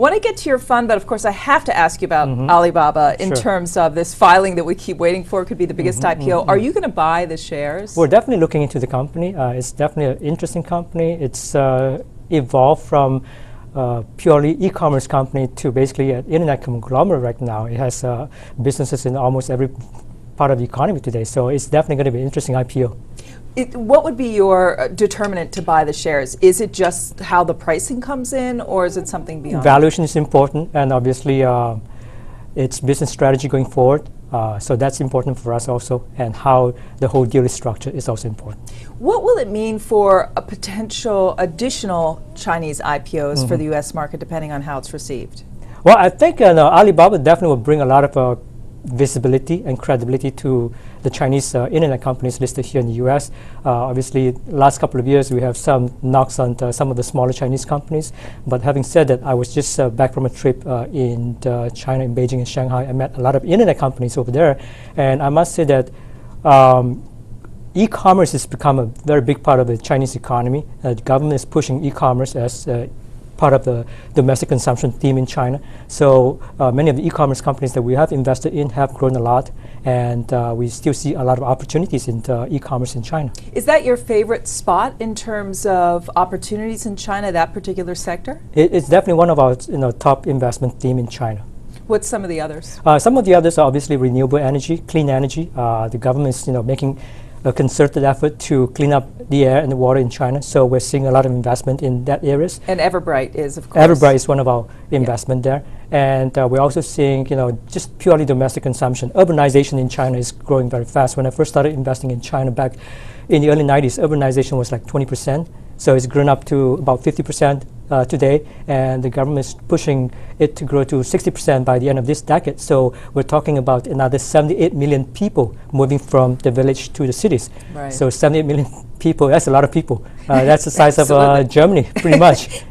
want to get to your fund, but of course I have to ask you about Alibaba in terms of this filing that we keep waiting for. It could be the biggest IPO. Are you going to buy the shares? We're definitely looking into the company. It's definitely an interesting company. It's evolved from purely e-commerce company to basically an internet conglomerate right now. It has businesses in almost every part of the economy today, so it's definitely going to be an interesting IPO. What would be your determinant to buy the shares? Is it just how the pricing comes in, or is it something beyond? Valuation is important, and obviously it's business strategy going forward. So that's important for us also, and how the whole deal is structured is also important. What will it mean for a potential additional Chinese IPOs for the U.S. market, depending on how it's received? Well, I think Alibaba definitely will bring a lot of visibility and credibility to the Chinese internet companies listed here in the U.S. Obviously, last couple of years we have some knocks on some of the smaller Chinese companies. But having said that, I was just back from a trip in China, in Beijing and Shanghai. I met a lot of internet companies over there, and I must say that e-commerce has become a very big part of the Chinese economy. The government is pushing e-commerce as part of the domestic consumption theme in China. So many of the e-commerce companies that we have invested in have grown a lot, and we still see a lot of opportunities in e-commerce in China. Is that your favorite spot in terms of opportunities in China, that particular sector? It's definitely one of our top investment theme in China. What's some of the others? Some of the others are obviously renewable energy, clean energy. The government is making a concerted effort to clean up the air and the water in China. So we're seeing a lot of investment in that areas. And Everbright is, of course. Everbright is one of our investment there. And we're also seeing, just purely domestic consumption. Urbanization in China is growing very fast. When I first started investing in China back in the early 90s, urbanization was like 20%. So it's grown up to about 50% today, and the government is pushing it to grow to 60% by the end of this decade. So we're talking about another 78 million people moving from the village to the cities. Right. So 78 million people, that's a lot of people. That's the size of Germany, pretty much.